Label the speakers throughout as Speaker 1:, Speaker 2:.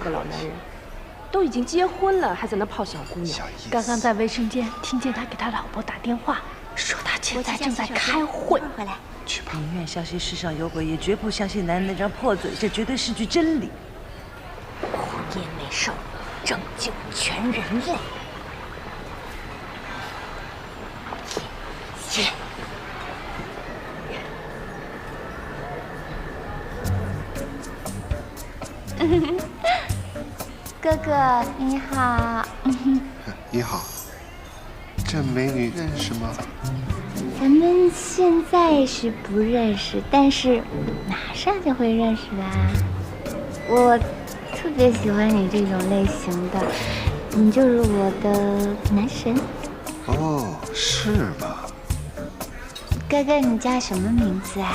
Speaker 1: 个老男人，都已经结婚了，还在那泡小姑娘。
Speaker 2: 刚刚在卫生间听见他给他老婆打电话，说他现在正在开会。
Speaker 3: 回来。
Speaker 4: 去吧。宁愿相信世上有鬼，也绝不相信男人那张破嘴，这绝对是句真理。
Speaker 3: 婚姻没事，拯救全人类。谢。哥哥你好。
Speaker 5: 你好，这美女认识吗？
Speaker 3: 咱们现在是不认识，但是马上就会认识啦。我特别喜欢你这种类型的，你就是我的男神。
Speaker 5: 哦，是吗？
Speaker 3: 哥哥，你叫什么名字啊？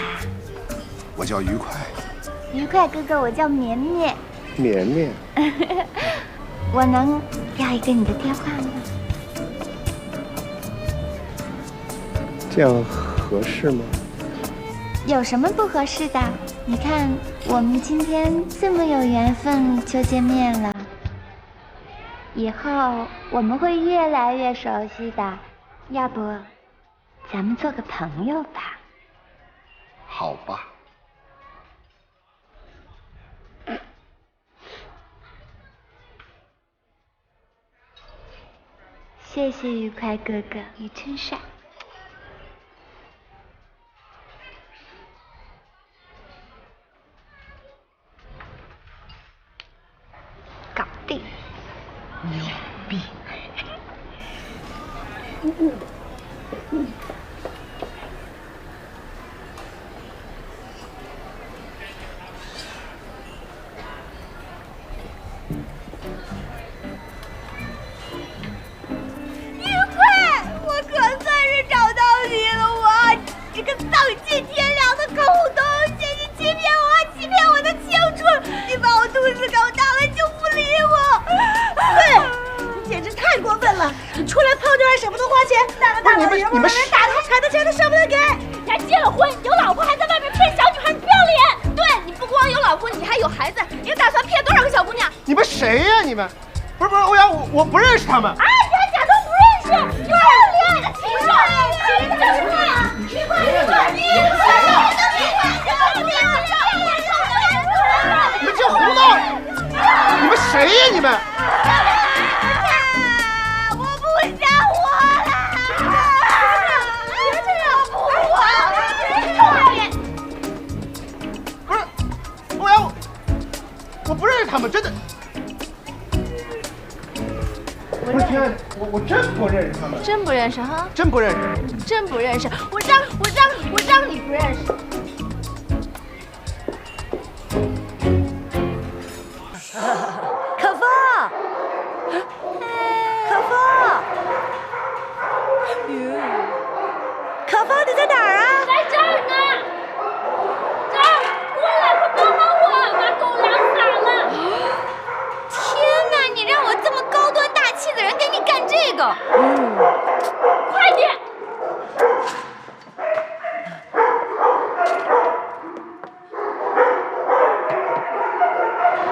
Speaker 5: 我叫愉快。
Speaker 3: 愉快哥哥，我叫绵绵。
Speaker 5: 绵绵。
Speaker 3: 我能要一个你的电话吗？
Speaker 5: 这样合适吗？
Speaker 3: 有什么不合适的？你看，我们今天这么有缘分就见面了，以后我们会越来越熟悉的。要不，咱们做个朋友吧？
Speaker 5: 好吧。
Speaker 3: 谢谢愉快哥哥，你真帅。搞定。
Speaker 4: 牛逼！
Speaker 6: 这个丧尽天良的狗东西！你欺骗我，欺骗我的青春！你把我肚子搞大了就不理我！对，你简直太过分了！你出来泡妞还舍不得花钱，大个大老爷们儿人打他踩他钱都舍不得给！
Speaker 7: 你还结了婚，有老婆还在外面骗小女孩，你不要脸！对，你不光有老婆，你还有孩子，你打算骗多少个小姑娘？
Speaker 8: 你们谁呀？你们不是欧阳，我不认识他们。
Speaker 7: 啊！你还假装不认识？有脸！你个禽兽！
Speaker 8: 你们这胡闹！你们谁呀？你们！
Speaker 6: 我不想活了！别这样不活！
Speaker 8: 不是，欧阳，我不认识他们，真的。不是，亲爱的，我真不认识他们。
Speaker 2: 真不认识哈？
Speaker 8: 真不认识。
Speaker 2: 真不认识。
Speaker 7: 我让你不认识。
Speaker 4: 可风，可风，可风，你在哪儿啊？
Speaker 7: 在这儿呢。这儿，过来，快帮帮我，把狗粮撒了。
Speaker 3: 天哪，你让我这么高端大气的人给你干这个？
Speaker 7: 快点！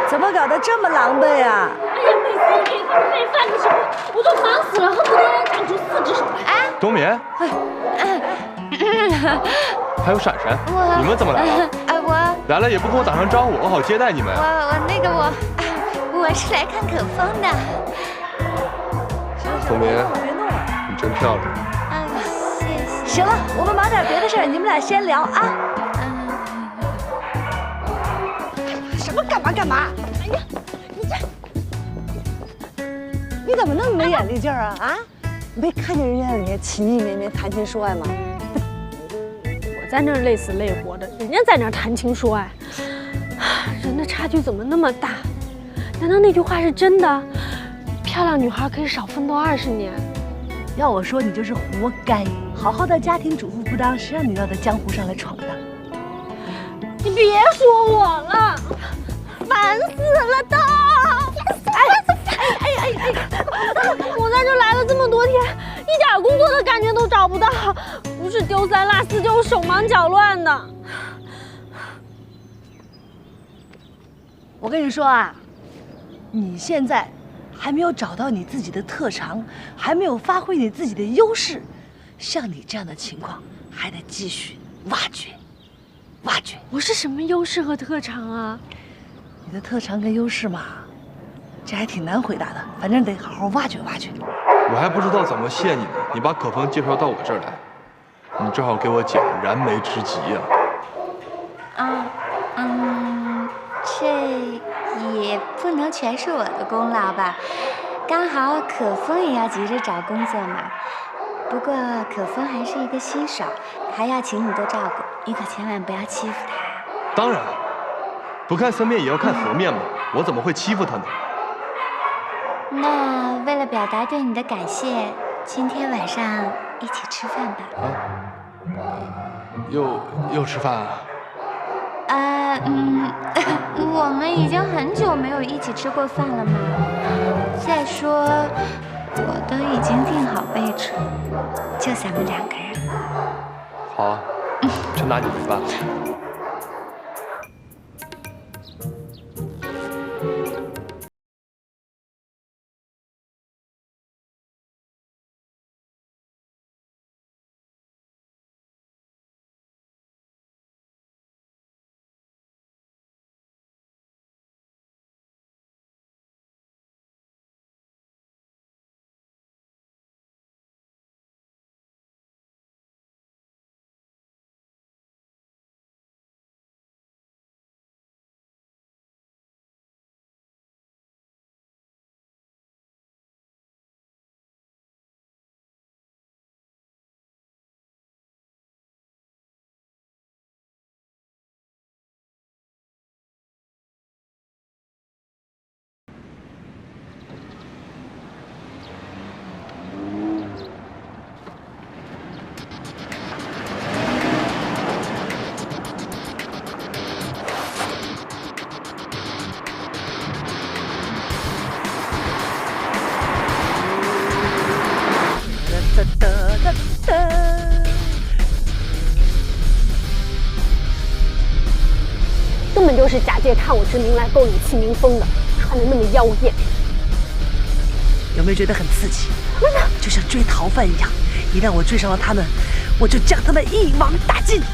Speaker 4: 怎么搞得这么狼狈啊？
Speaker 7: 哎呀，每次给他们喂饭的时候，我都忙死了，恨不得长出4只手来。
Speaker 9: 冬眠，还有闪闪，你们怎么来了？
Speaker 3: 我
Speaker 9: 来了也不跟我打声招呼，我好接待你们。
Speaker 3: 我是来看可风的。
Speaker 9: 冬眠，你真漂亮。
Speaker 3: 谢谢。
Speaker 4: 行了，我们忙点别的事儿，你们俩先聊啊。
Speaker 6: 什么干嘛？哎呀，你怎么那么没眼力劲儿啊？啊，没看见人家里面情意绵绵、谈情说爱吗？
Speaker 1: 我在那儿累死累活的，人家在那儿谈情说爱，人的差距怎么那么大？难道那句话是真的？漂亮女孩可以少奋斗20年？
Speaker 4: 要我说，你就是活该，好好的家庭主妇不当，谁让你要在江湖上来闯荡？
Speaker 1: 你别说我了，烦死了都！我在这来了这么多天，一点工作的感觉都找不到，不是丢三落四，就是手忙脚乱的。
Speaker 4: 我跟你说啊，你现在还没有找到你自己的特长，还没有发挥你自己的优势，像你这样的情况，还得继续挖掘，挖掘。
Speaker 1: 我是什么优势和特长啊？
Speaker 4: 你的特长跟优势嘛，这还挺难回答的，反正得好好挖掘挖掘。
Speaker 9: 我还不知道怎么谢你呢，你把可风介绍到我这儿来，你正好给我解燃眉之急呀。
Speaker 3: 这也不能全是我的功劳吧？刚好可风也要急着找工作嘛。不过可风还是一个新手，还要请你多照顾，你可千万不要欺负他。
Speaker 9: 当然，不看僧面也要看佛面嘛，我怎么会欺负他呢？
Speaker 3: 那为了表达对你的感谢，今天晚上一起吃饭吧。
Speaker 9: 又吃饭啊？
Speaker 3: 我们已经很久没有一起吃过饭了嘛。再说，我都已经订好位置，就咱们2个人。
Speaker 9: 好啊，就拿你没办法。
Speaker 1: 根本就是假借看我之名来勾引戚明风的，穿得那么妖艳，
Speaker 4: 有没有觉得很刺激？就像追逃犯一样，一旦我追上了他们，我就将他们一网打尽。
Speaker 1: 雷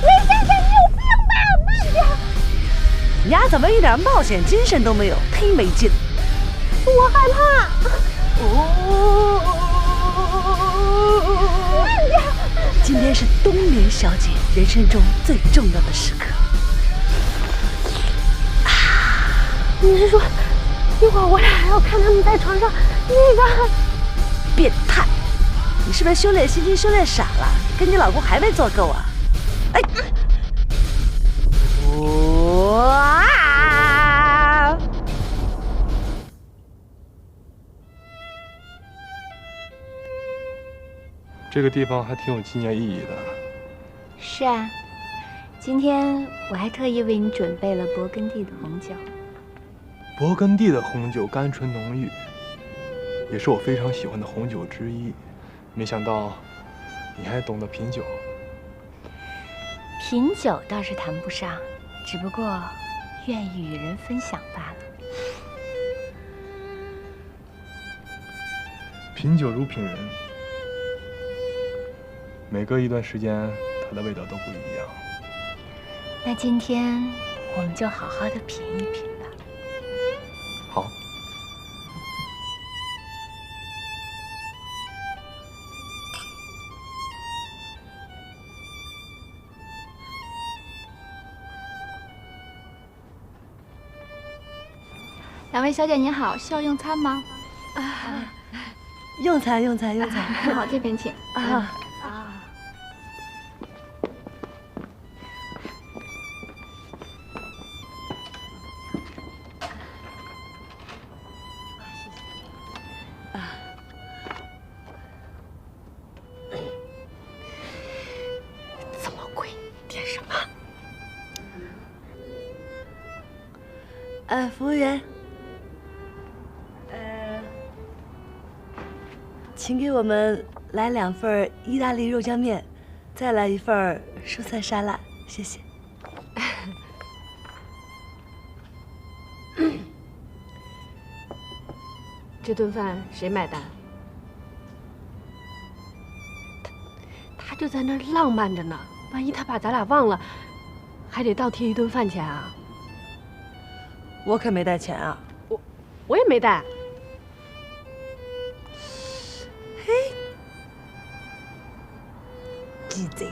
Speaker 1: 先生，你有病吧？慢点！
Speaker 4: 你丫怎么一点冒险精神都没有？忒没劲！
Speaker 1: 我害怕。慢点！
Speaker 4: 今天是冬莲小姐人生中最重要的时刻。
Speaker 1: 你是说，一会儿我俩还要看他们在床上那个
Speaker 4: 变态？你是不是修炼心经修炼傻了？跟你老公还没做够啊？哎，哇！
Speaker 9: 这个地方还挺有纪念意义的。
Speaker 3: 是啊，今天我还特意为你准备了勃艮第的红酒。
Speaker 9: 勃艮第的红酒甘醇浓郁，也是我非常喜欢的红酒之一。没想到你还懂得品酒。
Speaker 3: 品酒倒是谈不上，只不过愿意与人分享罢了。
Speaker 9: 品酒如品人，每隔一段时间，它的味道都不一样。
Speaker 3: 那今天我们就好好的品一品吧。
Speaker 9: 好。
Speaker 7: 两位小姐您好，需要用餐吗？
Speaker 4: 用餐。
Speaker 7: 好，这边请。
Speaker 1: 这么贵，点什么？
Speaker 4: 服务员，请给我们来2份意大利肉酱面，再来1份蔬菜沙拉，谢谢。
Speaker 1: 这顿饭谁买单？他就在那儿浪漫着呢，万一他把咱俩忘了，还得倒贴一顿饭钱啊！
Speaker 4: 我可没带钱啊！
Speaker 1: 我也没带。
Speaker 4: 嘿，鸡贼！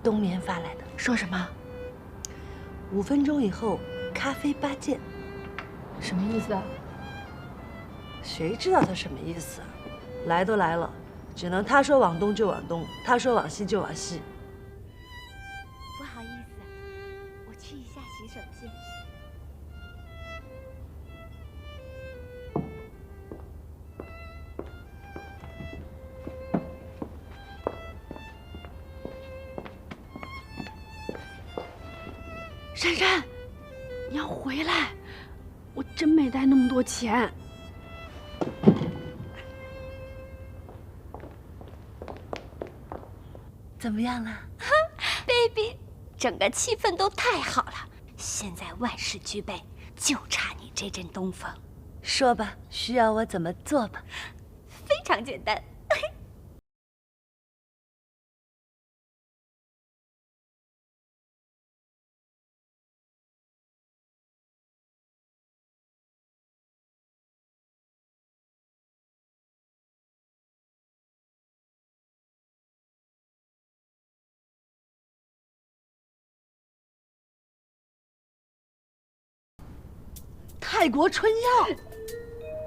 Speaker 4: 冬眠发来的，
Speaker 1: 说什么
Speaker 4: 5分钟以后咖啡8件，
Speaker 1: 什么意思啊？
Speaker 4: 谁知道他什么意思啊？来都来了，只能他说往东就往东，他说往西就往西。
Speaker 3: 不好意思，我去一下洗手间。
Speaker 1: 珊珊，你要回来，我真没带那么多钱。
Speaker 4: 怎么样了
Speaker 2: ，baby， 整个气氛都太好了，现在万事俱备，就差你这阵东风。
Speaker 4: 说吧，需要我怎么做吧？
Speaker 2: 非常简单。
Speaker 4: 泰国春药，